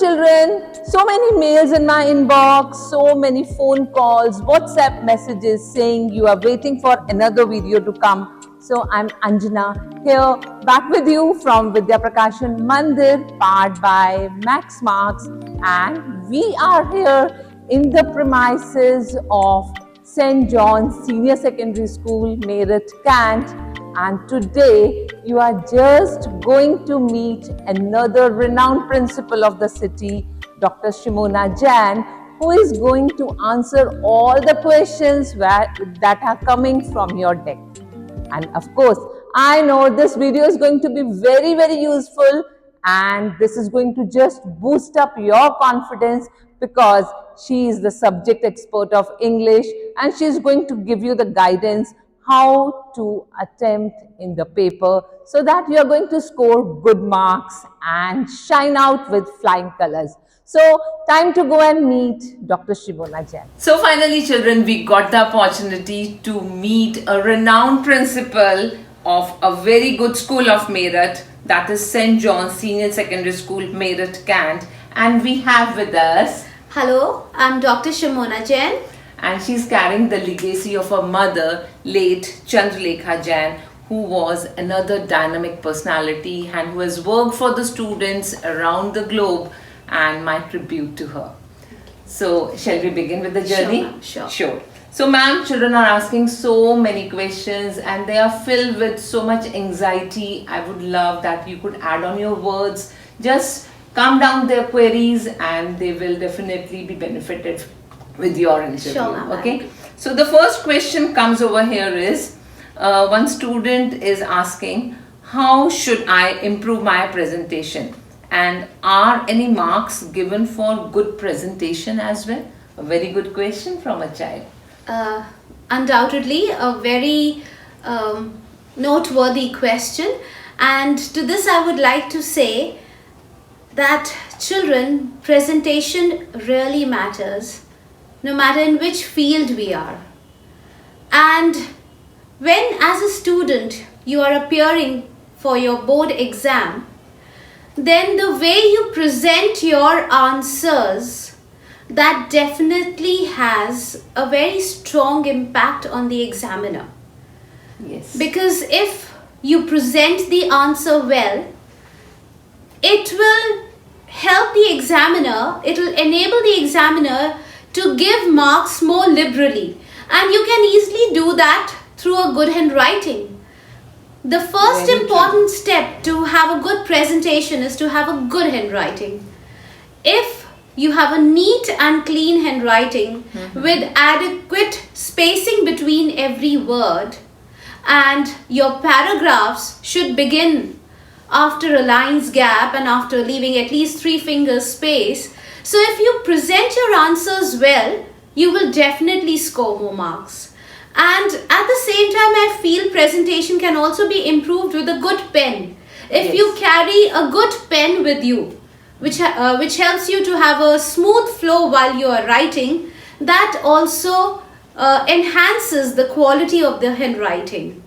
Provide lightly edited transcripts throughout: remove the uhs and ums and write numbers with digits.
children. So many mails in my inbox, so many phone calls, WhatsApp messages saying you are waiting for another video to come. So I'm Anjana here back with you from Vidya Prakashan Mandir, powered by Max Marks, and we are here in the premises of St. John's Senior Secondary School, Meerut, Kent. And today you are just going to meet another renowned principal of the city, Dr. Shimona Jain, who is going to answer all the questions that are coming from your deck. And of course, I know this video is going to be very, very useful, and this is going to just boost up your confidence because she is the subject expert of English and she is going to give you the guidance how to attempt in the paper so that you are going to score good marks and shine out with flying colors. So, time to go and meet Dr. Shimona Jain. So finally, children, we got the opportunity to meet a renowned principal of a very good school of Meerut, that is St. John's Senior Secondary School, Meerut, Kent. And we have with us... Hello, I'm Dr. Shimona Jain. And she's carrying the legacy of her mother, late Chandrlekha Jain, who was another dynamic personality and who has worked for the students around the globe, and my tribute to her. So, shall we begin with the journey? Sure. So, ma'am, children are asking so many questions and they are filled with so much anxiety. I would love that you could add on your words. Just calm down their queries and they will definitely be benefited with your interview. Sure, ma'am. Okay. So, the first question comes over here is, one student is asking, how should I improve my presentation? And are any marks given for good presentation as well? A very good question from a child. Undoubtedly, a very noteworthy question. And to this, I would like to say that children, presentation really matters, no matter in which field we are. And when, as a student, you are appearing for your board exam, then the way you present your answers, that definitely has a very strong impact on the examiner. Yes. Because if you present the answer well, it will help the examiner, it will enable the examiner to give marks more liberally. And you can easily do that through a good handwriting. The first important step to have a good presentation is to have a good handwriting. If you have a neat and clean handwriting with adequate spacing between every word, and your paragraphs should begin after a line's gap and after leaving at least 3 fingers space. So if you present your answers well, you will definitely score more marks. And at the same time, I feel presentation can also be improved with a good pen. If you carry a good pen with you, which helps you to have a smooth flow while you are writing, that also enhances the quality of the handwriting.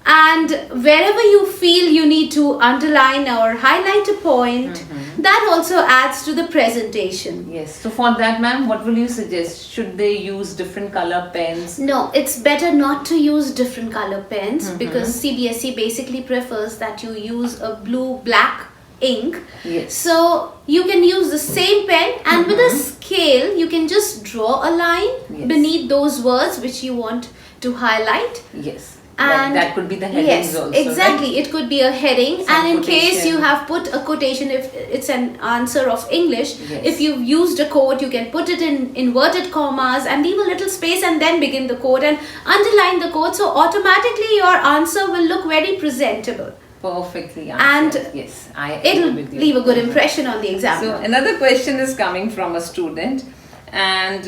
And wherever you feel you need to underline or highlight a point, that also adds to the presentation. Yes. So for that, ma'am, what will you suggest? Should they use different color pens? No, it's better not to use different color pens because CBSE basically prefers that you use a blue-black ink. Yes. So you can use the same pen and with a scale, you can just draw a line beneath those words which you want to highlight. Yes. And that could be the headings also. Exactly. Right? It could be a heading. Some and in quotation. case you have put a quotation, if it's an answer of English, Yes. if you've used a quote, you can put it in inverted commas and leave a little space and then begin the quote and underline the quote. So automatically your answer will look very presentable. Perfectly And answered. Yes, I it'll agree with you. leave a good impression on the examiner. So another question is coming from a student, and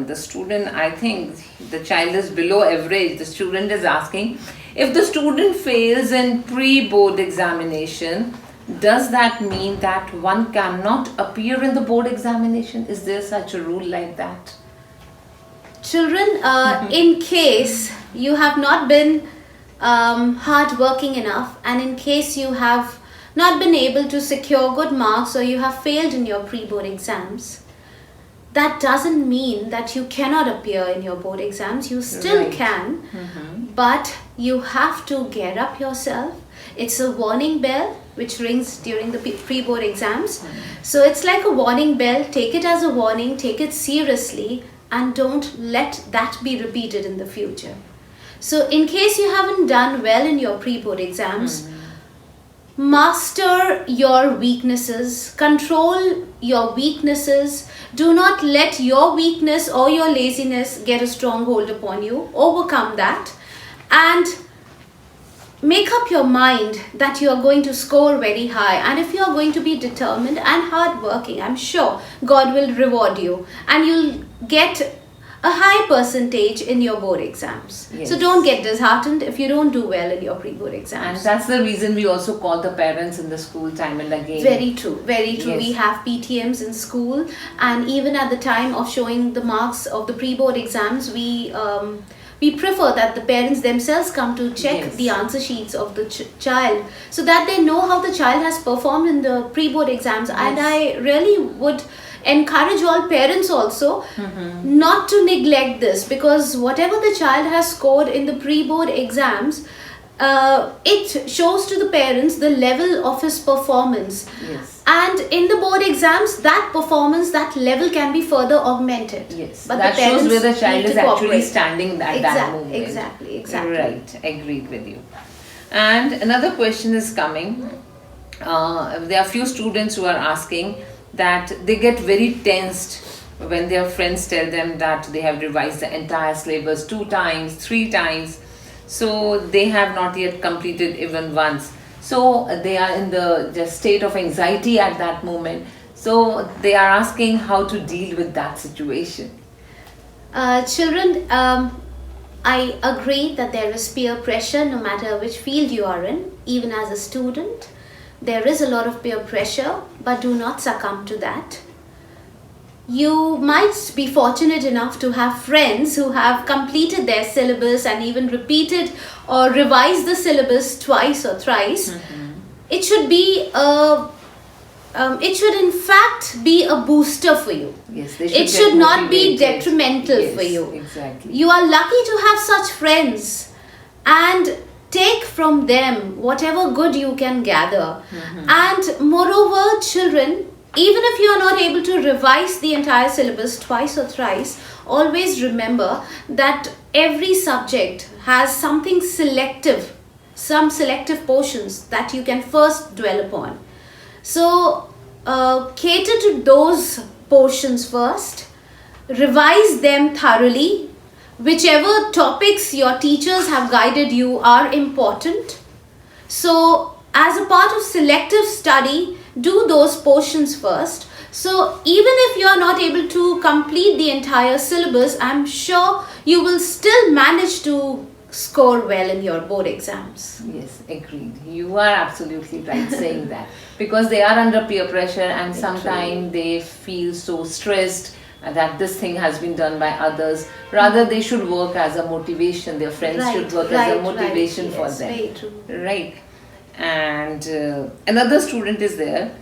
the student, I think the child is below average. The student is asking, if the student fails in pre-board examination, does that mean that one cannot appear in the board examination? Is there such a rule like that? Children, in case you have not been hard working enough, and in case you have not been able to secure good marks, or you have failed in your pre-board exams, that doesn't mean that you cannot appear in your board exams. You still Right. can, but you have to get up yourself. It's a warning bell which rings during the pre-board exams. So it's like a warning bell. Take it as a warning, take it seriously, and don't let that be repeated in the future. So in case you haven't done well in your pre-board exams, master your weaknesses, control your weaknesses. Do not let your weakness or your laziness get a strong hold upon you. Overcome that and make up your mind that you are going to score very high. And if you are going to be determined and hardworking, I'm sure God will reward you and you'll get a high percentage in your board exams. Yes. So don't get disheartened if you don't do well in your pre-board And exams. that's the reason we also call the parents in the school time and again. Very true, very true. Yes. We have PTMs in school, and even at the time of showing the marks of the pre-board exams, we prefer that the parents themselves come to check Yes. the answer sheets of the child, so that they know how the child has performed in the pre-board exams. And Yes. I really would encourage all parents also not to neglect this, because whatever the child has scored in the pre-board exams, it shows to the parents the level of his performance. Yes. And in the board exams, that performance, that level can be further augmented. Yes, But that the shows parents where the need child to is actually cooperate. standing at that moment. Exactly. Right, agreed with you. And another question is coming. There are few students who are asking that they get very tensed when their friends tell them that they have revised the entire syllabus 2 times, 3 times. So they have not yet completed even once. So they are in the just state of anxiety at that moment. So they are asking how to deal with that situation. Children, I agree that there is peer pressure no matter which field you are in. Even as a student, there is a lot of peer pressure, but do not succumb to that. You might be fortunate enough to have friends who have completed their syllabus and even repeated or revised the syllabus twice or thrice. It should be it should in fact be a booster for you. Yes, they It get should not be motivated. detrimental Yes, for you. Exactly. You are lucky to have such friends, and take from them whatever good you can gather. And moreover, children, even if you are not able to revise the entire syllabus twice or thrice, always remember that every subject has something selective, some selective portions that you can first dwell upon. So cater to those portions first, revise them thoroughly. Whichever topics your teachers have guided you are important. So as a part of selective study, do those portions first. So even if you are not able to complete the entire syllabus, I'm sure you will still manage to score well in your board exams. Yes, agreed. You are absolutely right saying that, because they are under peer pressure and sometimes they feel so stressed that this thing has been done by others. Rather, they should work as a motivation. Their friends should work as a motivation for Yes, them. very true. Right. And another student is there.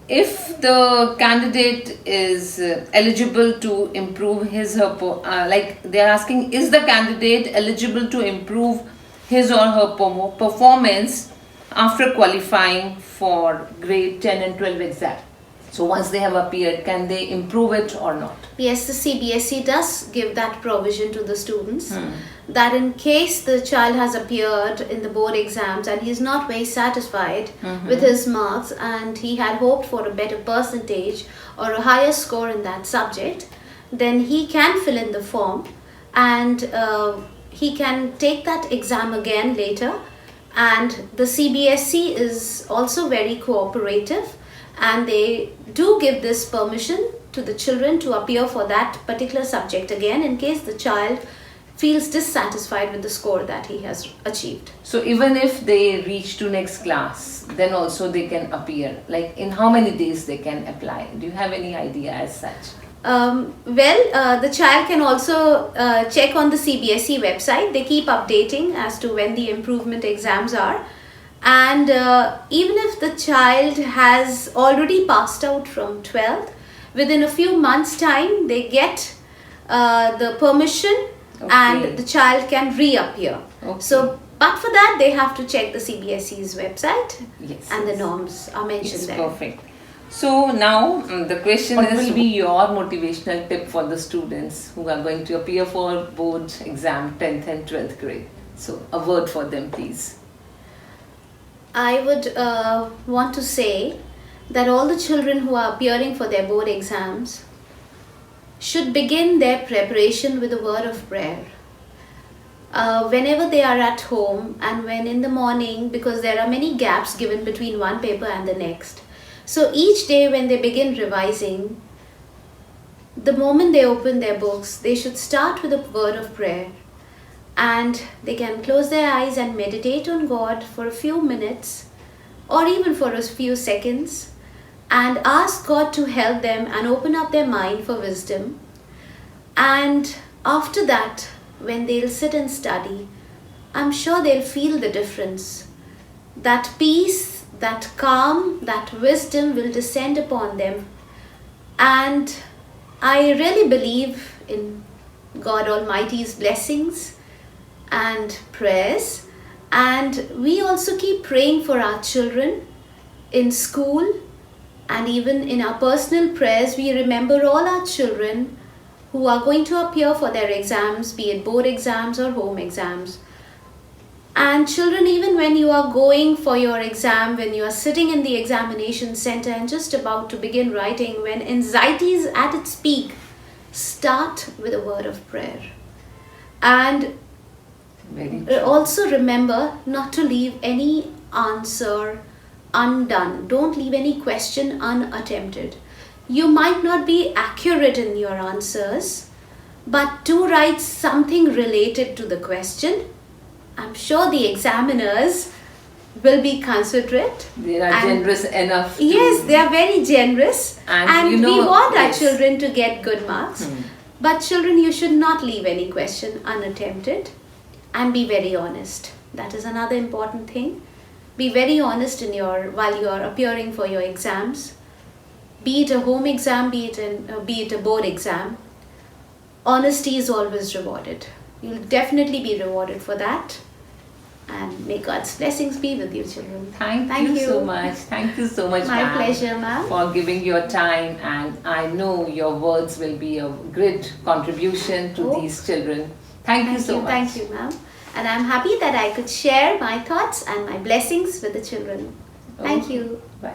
If the candidate is eligible to improve his or her, like they are asking, is the candidate eligible to improve his or her performance after qualifying for grade 10 and 12 exam? So once they have appeared, can they improve it or not? Yes, the CBSE does give that provision to the students, that in case the child has appeared in the board exams and he is not very satisfied with his marks and he had hoped for a better percentage or a higher score in that subject, then he can fill in the form and he can take that exam again later. And the CBSE is also very cooperative, and they do give this permission to the children to appear for that particular subject again in case the child feels dissatisfied with the score that he has achieved. So even if they reach to next class, then also they can appear. Like in how many days they can apply? Do you have any idea as such? The child can also check on the CBSE website. They keep updating as to when the improvement exams are. And even if the child has already passed out from 12th, within a few months' time, they get the permission and the child can reappear. So, but for that, they have to check the CBSE's website, and the norms are mentioned there. Perfect. So now the question is, what will be your motivational tip for the students who are going to appear for board exam 10th and 12th grade? So a word for them, please. I would want to say that all the children who are appearing for their board exams should begin their preparation with a word of prayer. Whenever they are at home and when in the morning, because there are many gaps given between one paper and the next. So each day when they begin revising, the moment they open their books, they should start with a word of prayer. And they can close their eyes and meditate on God for a few minutes or even for a few seconds and ask God to help them and open up their mind for wisdom. And after that, when they'll sit and study, I'm sure they'll feel the difference. That peace, that calm, that wisdom will descend upon them. And I really believe in God Almighty's blessings and prayers, and we also keep praying for our children in school, and even in our personal prayers we remember all our children who are going to appear for their exams, be it board exams or home exams. And children, even when you are going for your exam, when you are sitting in the examination center and just about to begin writing, when anxiety is at its peak, start with a word of prayer. And also remember not to leave any answer undone. Don't leave any question unattempted. You might not be accurate in your answers, but do write something related to the question. I'm sure the examiners will be considerate. They are generous enough. Yes, they are very generous. And we want our children to get good marks. But children, you should not leave any question unattempted. And be very honest. That is another important thing. Be very honest while you are appearing for your exams. Be it a home exam, be it a board exam. Honesty is always rewarded. You'll definitely be rewarded for that. And may God's blessings be with you, children. Thank you so much. Thank you so much, My pleasure, ma'am. For giving your time, and I know your words will be a great contribution to these children. Thank you so much. Thank you, ma'am. And I'm happy that I could share my thoughts and my blessings with the children. Thank you. Bye.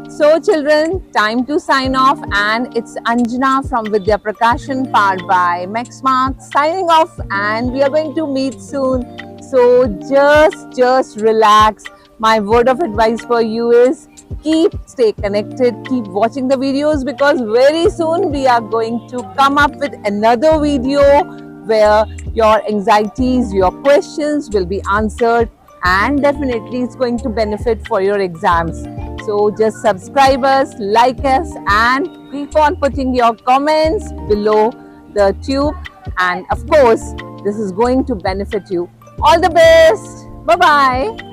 So children, time to sign off, and it's Anjana from Vidya Prakashan powered by Maxmark signing off, and we are going to meet soon. So just relax. My word of advice for you is stay connected, keep watching the videos, because very soon we are going to come up with another video where your anxieties, your questions will be answered, and definitely it's going to benefit for your exams. So just subscribe us, like us, and keep on putting your comments below the tube. And of course, this is going to benefit you. All the best. Bye-bye.